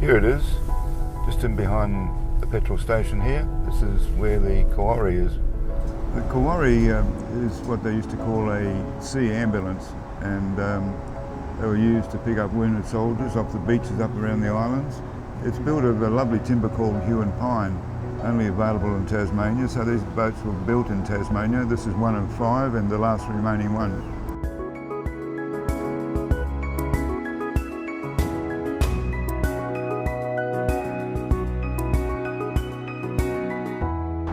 Here it is, just in behind the petrol station here. This is where the Krawarree is. The Krawarree is what they used to call a sea ambulance, and they were used to pick up wounded soldiers off the beaches up around the islands. It's built of a lovely timber called hew and pine, only available in Tasmania, so these boats were built in Tasmania. This is one of 5 and the last remaining one.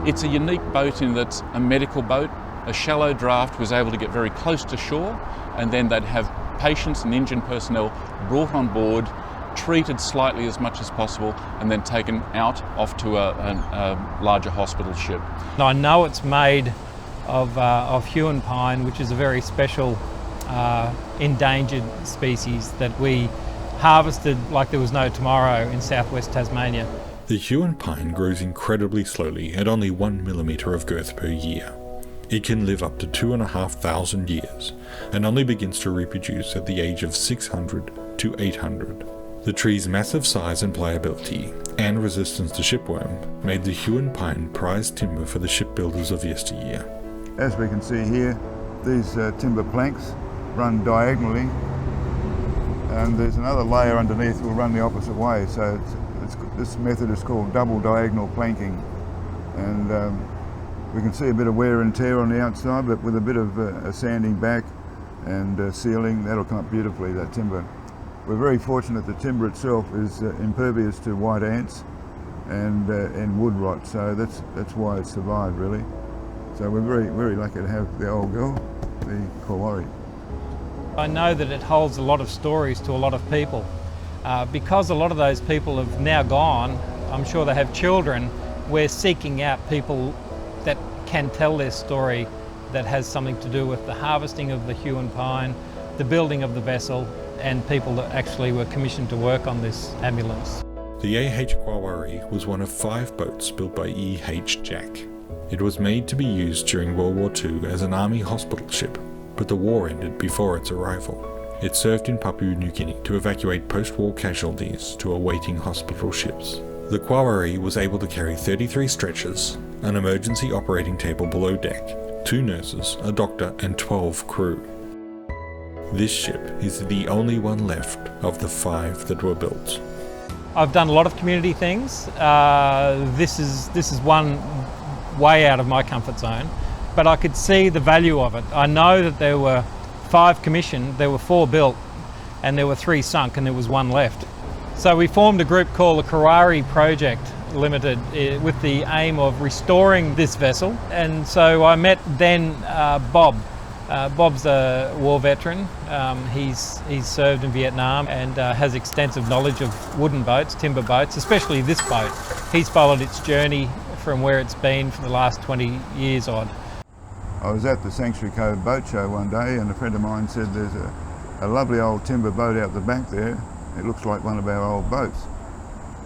It's a unique boat in that it's a medical boat. A shallow draft was able to get very close to shore, and then they'd have patients and engine personnel brought on board, treated slightly as much as possible, and then taken out off to a larger hospital ship. I know it's made of hew and pine, which is a very special endangered species that we harvested like there was no tomorrow in southwest Tasmania. The hew and pine grows incredibly slowly at only 1 millimetre of girth per year. It can live up to 2,500 years and only begins to reproduce at the age of 600 to 800. The tree's massive size and pliability and resistance to shipworm made the hew and pine prized timber for the shipbuilders of yesteryear. As we can see here, these timber planks run diagonally, and there's another layer underneath will run the opposite way, so this method is called double diagonal planking, and we can see a bit of wear and tear on the outside, but with a bit of a sanding back and sealing, that'll come up beautifully, that timber. We're very fortunate the timber itself is impervious to white ants and wood rot, so that's why it survived really. So we're very lucky to have the old girl, the Krawarree. I know that it holds a lot of stories to a lot of people. Because a lot of those people have now gone, I'm sure they have children, we're seeking out people that can tell their story that has something to do with the harvesting of the hew and pine, the building of the vessel, and people that actually were commissioned to work on this ambulance. The AH1733 was one of 5 boats built by E.H. Jack. It was made to be used during World War II as an army hospital ship, but the war ended before its arrival. It served in Papua New Guinea to evacuate post-war casualties to awaiting hospital ships. The Krawarree was able to carry 33 stretchers, an emergency operating table below deck, 2 nurses, a doctor and 12 crew. This ship is the only one left of the 5 that were built. I've done a lot of community things. This is one way out of my comfort zone, but I could see the value of it. I know that there were 5 commissioned, there were 4 built, and there were 3 sunk, and there was 1 left. So we formed a group called the Krawarree Project Limited with the aim of restoring this vessel. And so I met then Bob. Bob's a war veteran. He's served in Vietnam and has extensive knowledge of wooden boats, timber boats, especially this boat. He's followed its journey from where it's been for the last 20 years odd. I was at the Sanctuary Cove boat show one day, and a friend of mine said there's a lovely old timber boat out the back there. It looks like one of our old boats.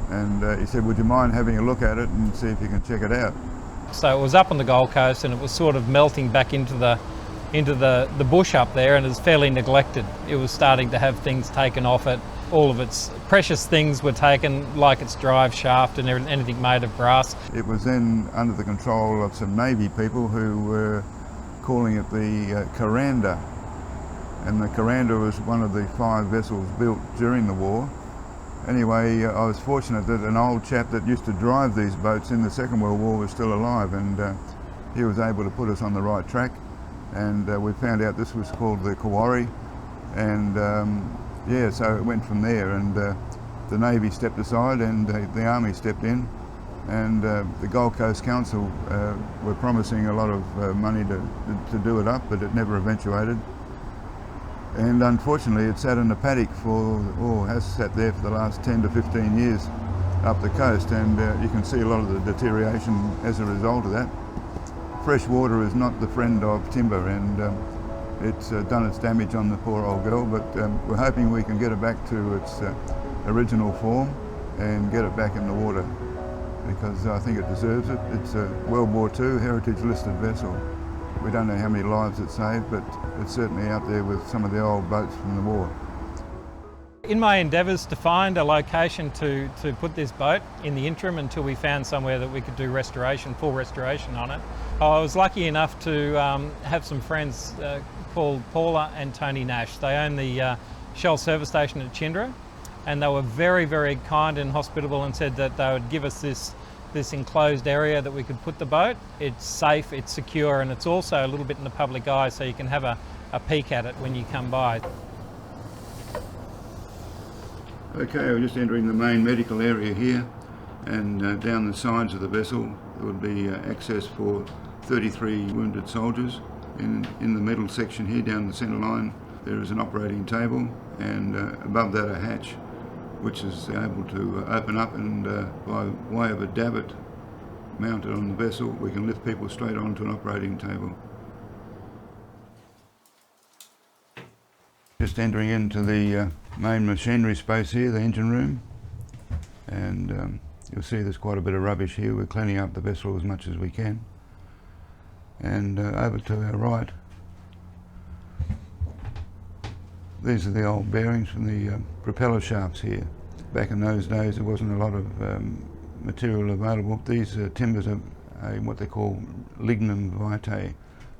And he said, would you mind having a look at it and see if you can check it out? So it was up on the Gold Coast, and it was sort of melting back into the bush up there, and it was fairly neglected. It was starting to have things taken off it. All of its precious things were taken, like its drive shaft and anything made of brass. It was then under the control of some Navy people who were calling it the Krawarree, and the Krawarree was one of the 5 vessels built during the war. Anyway, I was fortunate that an old chap that used to drive these boats in the Second World War was still alive, and he was able to put us on the right track, and we found out this was called the Krawarree, and yeah, so it went from there, and the Navy stepped aside and the Army stepped in, and the Gold Coast Council were promising a lot of money to do it up, but it never eventuated. And unfortunately it sat in the paddock has sat there for the last 10 to 15 years up the coast, and you can see a lot of the deterioration as a result of that. Fresh water is not the friend of timber, and it's done its damage on the poor old girl, but we're hoping we can get it back to its original form and get it back in the water, because I think it deserves it. It's a World War II heritage listed vessel. We don't know how many lives it saved, but it's certainly out there with some of the old boats from the war. In my endeavours to find a location to put this boat in the interim until we found somewhere that we could do restoration, full restoration on it, I was lucky enough to have some friends called Paula and Tony Nash. They own the Shell service station at Chindra, and they were very, very kind and hospitable and said that they would give us this enclosed area that we could put the boat. It's safe, it's secure, and it's also a little bit in the public eye, so you can have a peek at it when you come by. Okay, we're just entering the main medical area here, and down the sides of the vessel there would be access for 33 wounded soldiers. In the middle section here, down the centre line, there is an operating table, and above that a hatch which is able to open up, and by way of a davit mounted on the vessel, we can lift people straight onto an operating table. Just entering into the main machinery space here, the engine room, and you'll see there's quite a bit of rubbish here. We're cleaning up the vessel as much as we can. And over to our right, these are the old bearings from the propeller shafts here. Back in those days there wasn't a lot of material available. These timbers are what they call lignum vitae.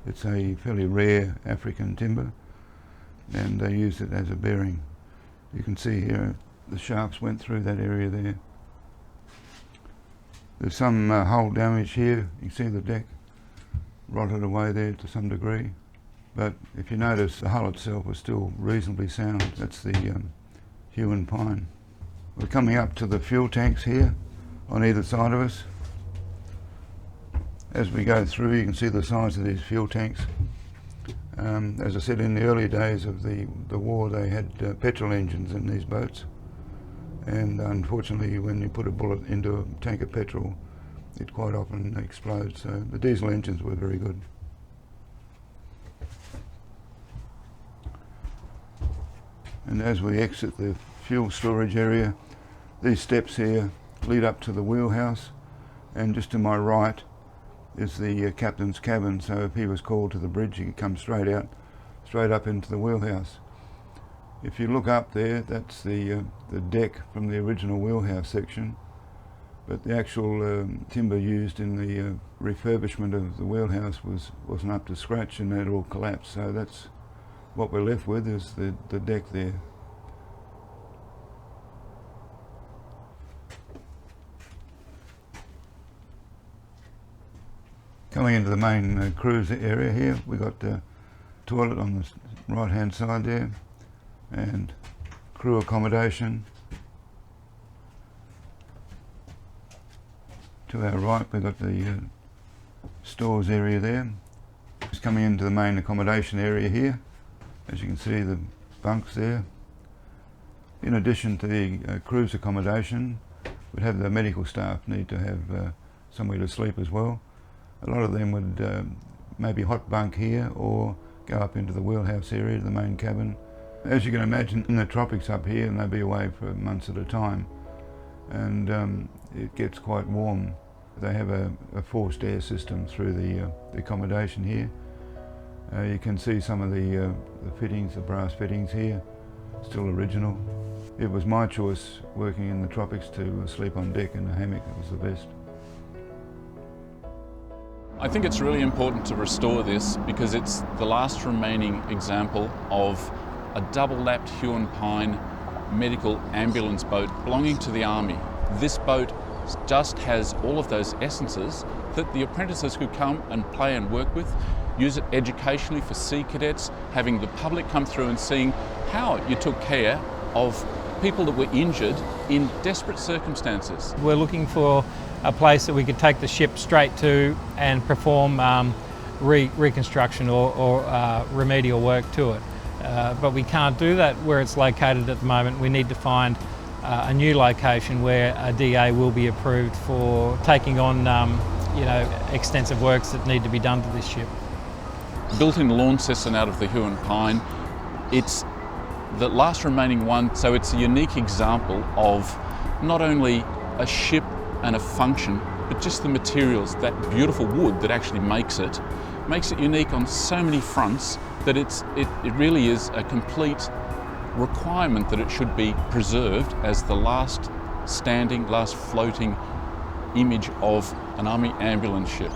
It's a fairly rare African timber, and they used it as a bearing. You can see here the shafts went through that area there. There's some hull damage here. You can see the deck rotted away there to some degree, but if you notice, the hull itself was still reasonably sound. That's the hue and pine. We're coming up to the fuel tanks here on either side of us. As we go through, you can see the size of these fuel tanks. As I said, in the early days of the war, they had petrol engines in these boats, and unfortunately when you put a bullet into a tank of petrol, it quite often explodes, so the diesel engines were very good. And as we exit the fuel storage area, these steps here lead up to the wheelhouse, and just to my right is the captain's cabin, so if he was called to the bridge he could come straight up into the wheelhouse. If you look up there, that's the deck from the original wheelhouse section, but the actual timber used in the refurbishment of the wheelhouse wasn't up to scratch, and it all collapsed, so that's what we're left with, is the deck there. Coming into the main cruise area here, we've got the toilet on the right hand side there, and crew accommodation. To our right we've got the stores area there. Just coming into the main accommodation area here, as you can see the bunks there. In addition to the cruise accommodation, we'd have the medical staff need to have somewhere to sleep as well. A lot of them would maybe hot bunk here or go up into the wheelhouse area, the main cabin. As you can imagine, in the tropics up here, and they'll be away for months at a time, and it gets quite warm. They have a forced air system through the accommodation here. You can see some of the fittings, the brass fittings here, still original. It was my choice, working in the tropics, to sleep on deck in a hammock. It was the best. I think it's really important to restore this because it's the last remaining example of a double-lapped hue and pine medical ambulance boat belonging to the Army. This boat just has all of those essences that the apprentices could come and play and work with, use it educationally for sea cadets, having the public come through and seeing how you took care of people that were injured in desperate circumstances. We're looking for a place that we could take the ship straight to and perform reconstruction or remedial work to it. But we can't do that where it's located at the moment. We need to find a new location where a DA will be approved for taking on extensive works that need to be done to this ship. Built in Launceston out of the hue and pine, it's the last remaining one, so it's a unique example of not only a ship and a function, but just the materials, that beautiful wood that actually makes it unique on so many fronts that it really is a complete requirement that it should be preserved as the last standing, last floating image of an Army ambulance ship.